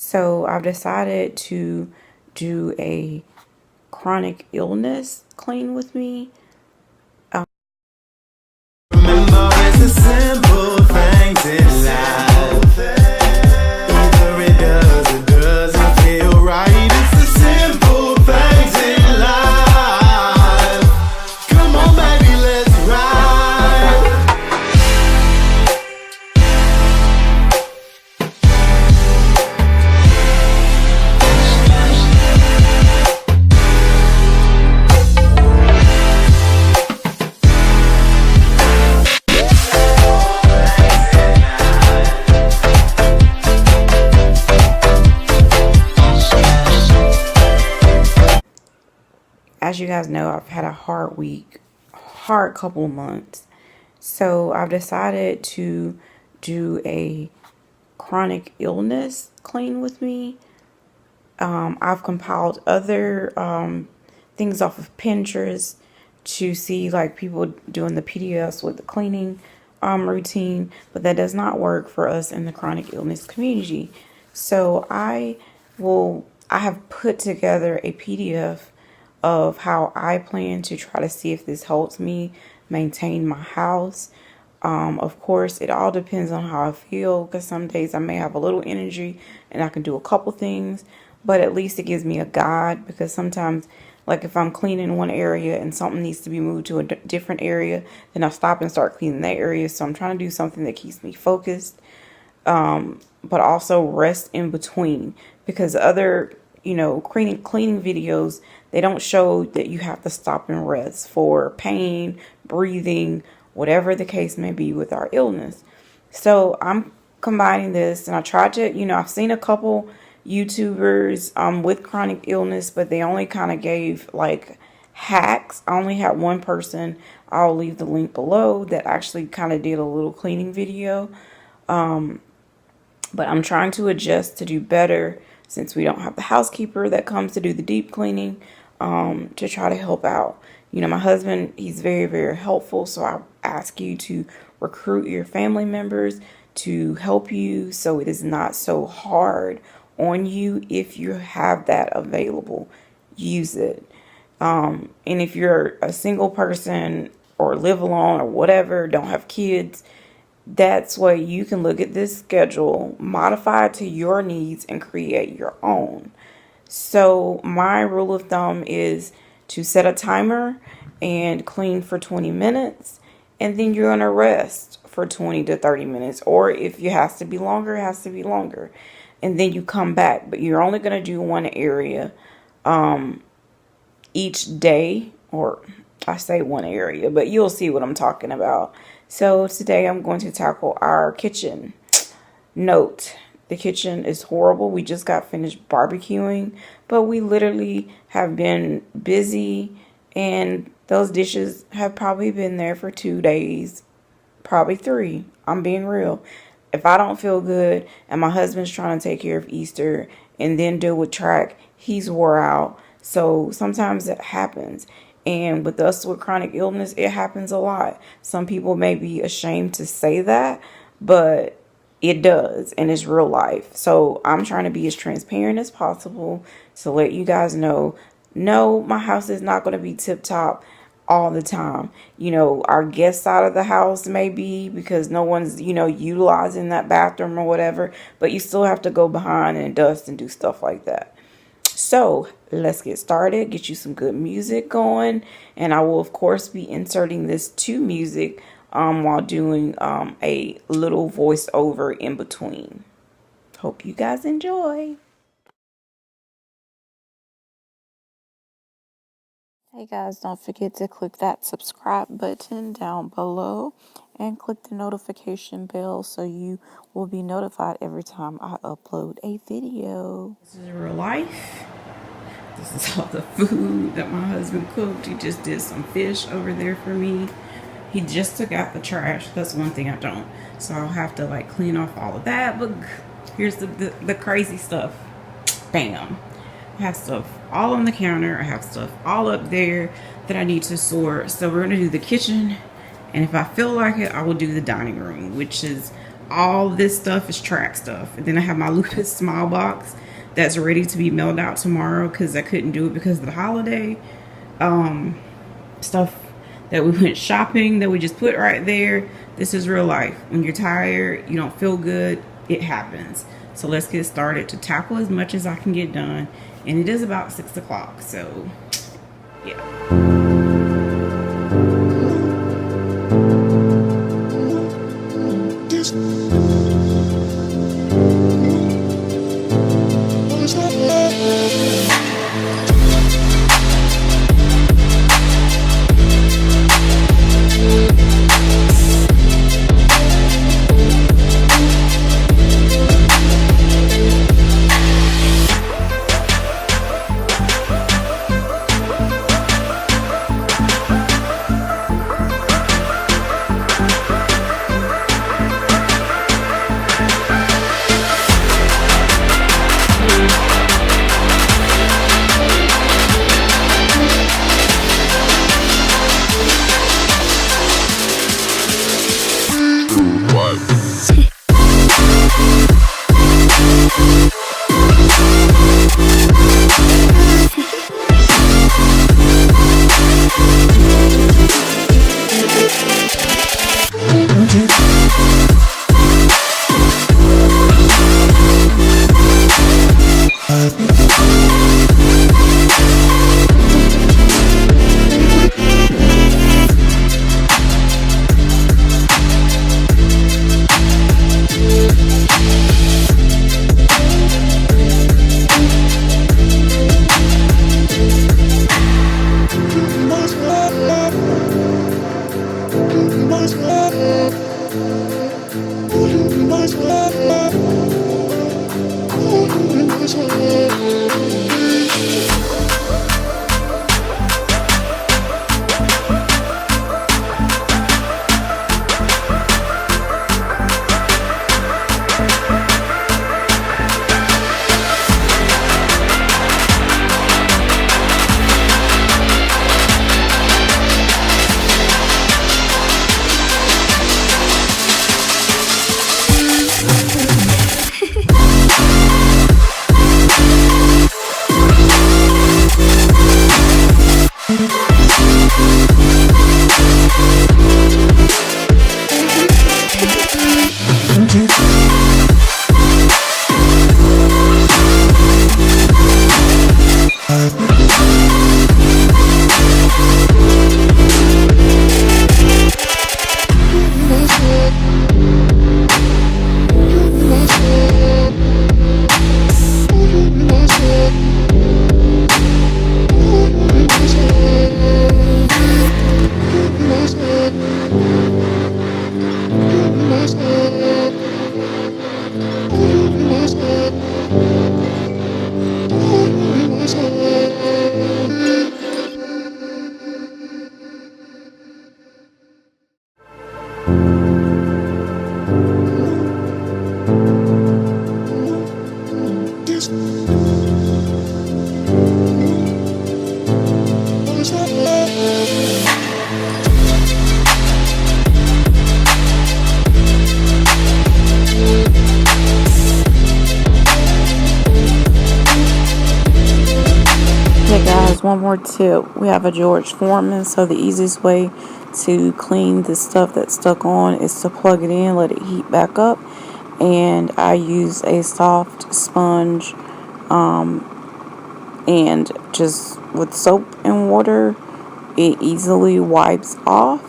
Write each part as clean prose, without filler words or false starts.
So I've decided to do a chronic illness clean with me. Remember, it's the simple things in life. Either it does or doesn't feel right. It's the simple things in life. Come on, baby, let's ride. As you guys know, I've had a hard couple months. So I've decided to do a chronic illness clean with me. I've compiled other things off of Pinterest to see like people doing the PDFs with the cleaning routine, but that does not work for us in the chronic illness community. So I have put together a PDF of how I plan to try to see if this helps me maintain my house. Of course, it all depends on how I feel, because some days I may have a little energy and I can do a couple things, but at least it gives me a guide, because sometimes, like if I'm cleaning one area and something needs to be moved to a different area, then I stop and start cleaning that area. So I'm trying to do something that keeps me focused, but also rest in between, because other cleaning videos, they don't show that you have to stop and rest for pain, breathing, whatever the case may be with our illness. So I'm combining this, and I tried to, I've seen a couple YouTubers with chronic illness, but they only kind of gave like hacks. I only had one person, I'll leave the link below, that actually kind of did a little cleaning video. But I'm trying to adjust to do better, since we don't have the housekeeper that comes to do the deep cleaning, to try to help out. My husband, he's very, very helpful. So I ask you to recruit your family members to help you, so it is not so hard on you. If you have that available, use it. And if you're a single person or live alone or whatever, don't have kids, that's why you can look at this schedule, modify it to your needs, and create your own. So my rule of thumb is to set a timer and clean for 20 minutes, and then you're going to rest for 20 to 30 minutes. Or if it has to be longer, it has to be longer. And then you come back, but you're only going to do one area each day, or I say one area, but you'll see what I'm talking about. So today I'm going to tackle our kitchen. Note, the kitchen is horrible. We just got finished barbecuing, but we literally have been busy, and those dishes have probably been there for 2 days, probably 3. I'm being real. If I don't feel good and my husband's trying to take care of Easter and then deal with track, he's wore out. So sometimes it happens. And with us with chronic illness, it happens a lot. Some people may be ashamed to say that, but it does, and it's real life. So I'm trying to be as transparent as possible to let you guys know, no, my house is not going to be tip top all the time. Our guest side of the house may be, because no one's, utilizing that bathroom or whatever, but you still have to go behind and dust and do stuff like that. So let's get started, get you some good music going. And I will, of course, be inserting this to music while doing a little voiceover in between. Hope you guys enjoy. Hey guys, don't forget to click that subscribe button down below and click the notification bell so you will be notified every time I upload a video. This is real life. This is all the food that my husband cooked. He just did some fish over there for me. He just took out the trash. That's one thing I don't. So I'll have to like clean off all of that. But here's the crazy stuff. Bam. I have stuff all on the counter. I have stuff all up there that I need to sort. So we're going to do the kitchen. And if I feel like it, I will do the dining room, which is all this stuff is track stuff. And then I have my Lupus small box that's ready to be mailed out tomorrow because I couldn't do it because of the holiday. Stuff that we went shopping that we just put right there. This is real life. When you're tired, you don't feel good, it happens. So let's get started to tackle as much as I can get done. And it is about 6 o'clock, so yeah. One more tip. We have a George Foreman, so the easiest way to clean the stuff that's stuck on is to plug it in, let it heat back up, and I use a soft sponge and just with soap and water it easily wipes off,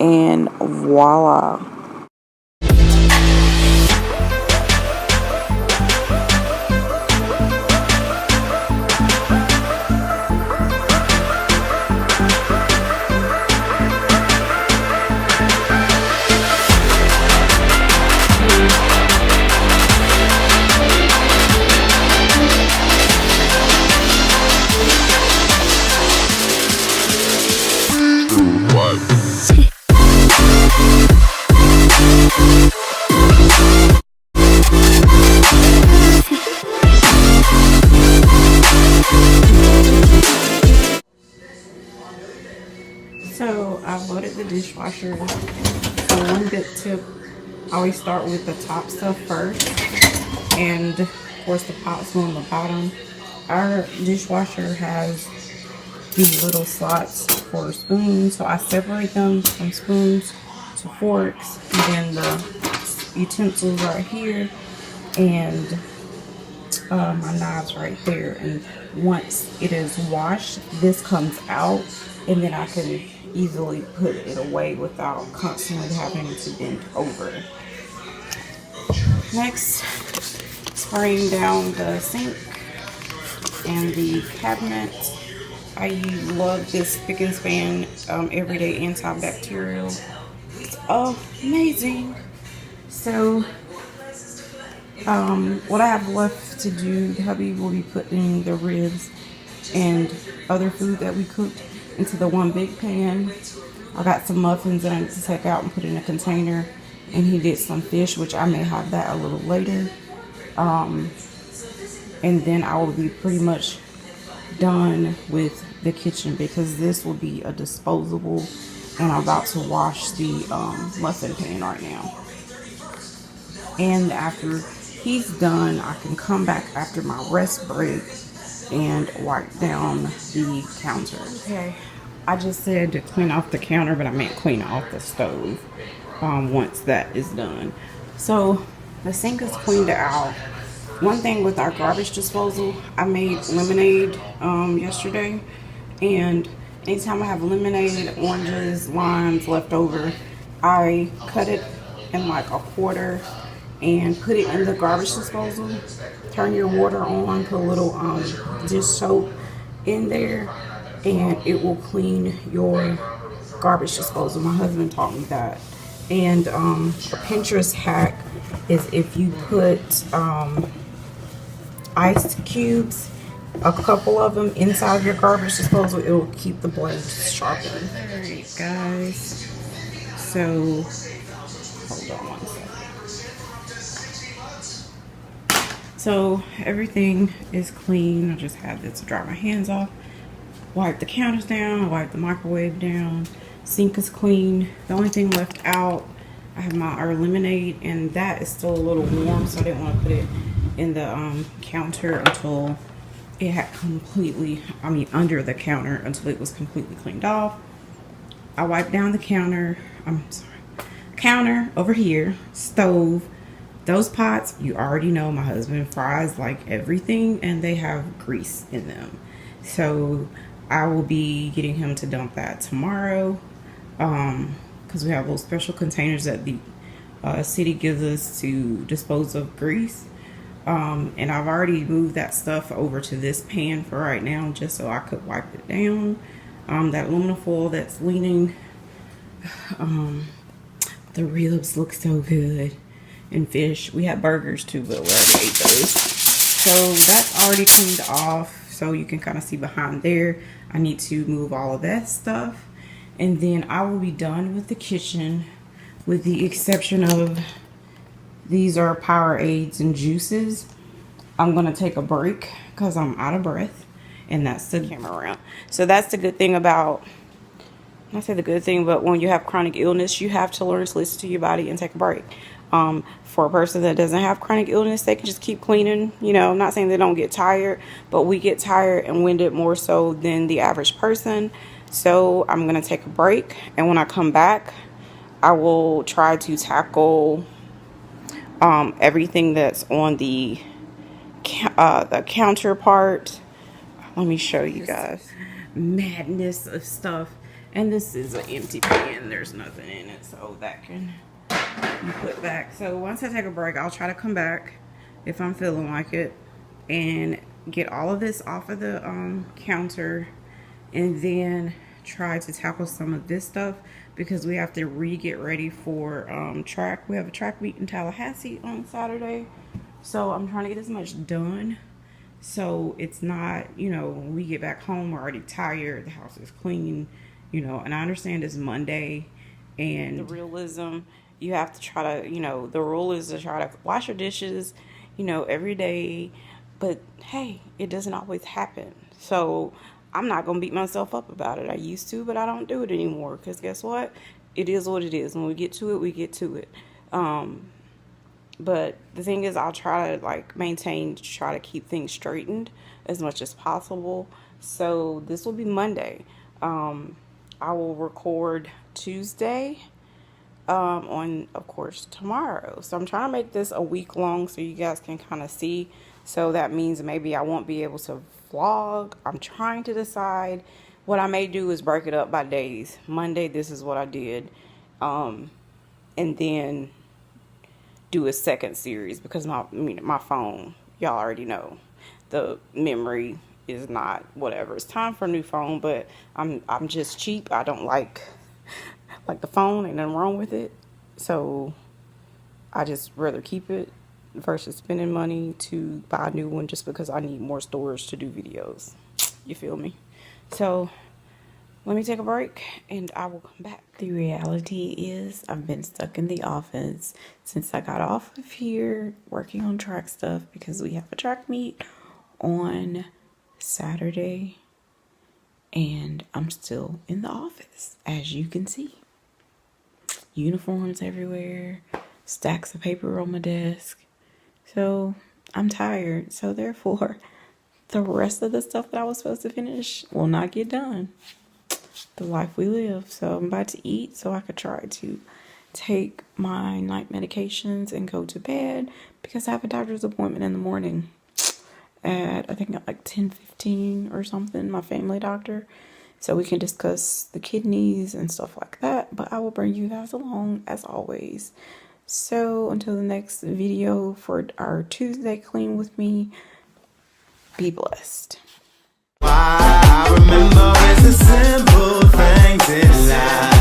and voila. So I've loaded the dishwasher. So one good tip I always start with the top stuff first, and of course the pots go on the bottom. Our dishwasher has these little slots for spoons, so I separate them from spoons to forks, and then the utensils right here, and my knives right there. And once it is washed, this comes out, and then I can easily put it away without constantly having to bend over. Next, spraying down the sink and the cabinet. I love this Spick and Span Everyday Antibacterial. It's amazing. So, what I have left to do, hubby will be putting the ribs and other food that we cooked into the one big pan. I got some muffins that I need to take out and put in a container, and he did some fish, which I may have that a little later. And then I will be pretty much done with the kitchen, because this will be a disposable, and I'm about to wash the muffin pan right now. And after he's done, I can come back after my rest break and wipe down the counter. Okay, I just said to clean off the counter, but I meant clean off the stove once that is done. So the sink is cleaned out. One thing with our garbage disposal, I made lemonade yesterday, and anytime I have lemonade, oranges, limes left over, I cut it in like a quarter and put it in the garbage disposal. Turn your water on, put a little dish soap in there, and it will clean your garbage disposal. My husband taught me that. And a Pinterest hack is if you put ice cubes, a couple of them inside your garbage disposal, it will keep the blades sharpened. Alright guys, so hold on one second. So everything is clean. I just had this to dry my hands off. Wipe the counters down, I wipe the microwave down. Sink is clean. The only thing left out, I have our lemonade, and that is still a little warm, so I didn't want to put it in the counter until it had completely, under the counter until it was completely cleaned off. I wiped down the counter, counter over here, stove. Those pots, you already know my husband fries like everything, and they have grease in them. So I will be getting him to dump that tomorrow, because we have those special containers that the city gives us to dispose of grease. And I've already moved that stuff over to this pan for right now, just so I could wipe it down. That aluminum foil that's leaning, the ribs look so good, and fish. We had burgers too, but we already ate those. So that's already cleaned off, so you can kind of see behind there. I need to move all of that stuff, and then I will be done with the kitchen, with the exception of these are Powerades and juices. I'm gonna take a break because I'm out of breath, and that's the camera around. So that's the good thing about, I say the good thing, but when you have chronic illness, you have to learn to listen to your body and take a break. For a person that doesn't have chronic illness, they can just keep cleaning. You know, I'm not saying they don't get tired, but we get tired and winded more so than the average person. So I'm gonna take a break, and when I come back, I will try to tackle everything that's on the counter part. Let me show you guys. Madness of stuff. And this is an empty pan. There's nothing in it, so that can be put back. So once I take a break, I'll try to come back if I'm feeling like it and get all of this off of the counter, and then try to tackle some of this stuff, because we have to get ready for track. We have a track meet in Tallahassee on Saturday, so I'm trying to get as much done so it's not, you know, when we get back home we're already tired, the house is clean, you know. And I understand it's Monday, and the realism, you have to try to, you know, the rule is to try to wash your dishes, you know, every day, but hey, it doesn't always happen. So I'm not gonna beat myself up about it. I used to, but I don't do it anymore, because guess what? It is what it is. When we get to it, we get to it. But the thing is, I'll try to like try to keep things straightened as much as possible. So this will be Monday. I will record Tuesday, on, of course, tomorrow. So I'm trying to make this a week long so you guys can kind of see. So that means maybe I won't be able to vlog. I'm trying to decide. What I may do is break it up by days. Monday, this is what I did. And then do a second series because my phone, y'all already know, the memory is not whatever. It's time for a new phone, but I'm just cheap. I don't like the phone, ain't nothing wrong with it. So I just rather keep it versus spending money to buy a new one just because I need more storage to do videos. You feel me? So let me take a break and I will come back. The reality is I've been stuck in the office since I got off of here working on track stuff because we have a track meet on Saturday and I'm still in the office, as you can see. Uniforms everywhere, stacks of paper on my desk. So I'm tired. So therefore, the rest of the stuff that I was supposed to finish will not get done. The life we live. So I'm about to eat so I could try to take my night medications and go to bed because I have a doctor's appointment in the morning at, I think, at like 10:15 or something, my family doctor. So we can discuss the kidneys and stuff like that. But I will bring you guys along as always. So until the next video for our Tuesday clean with me, be blessed. I remember it's the simple things in life.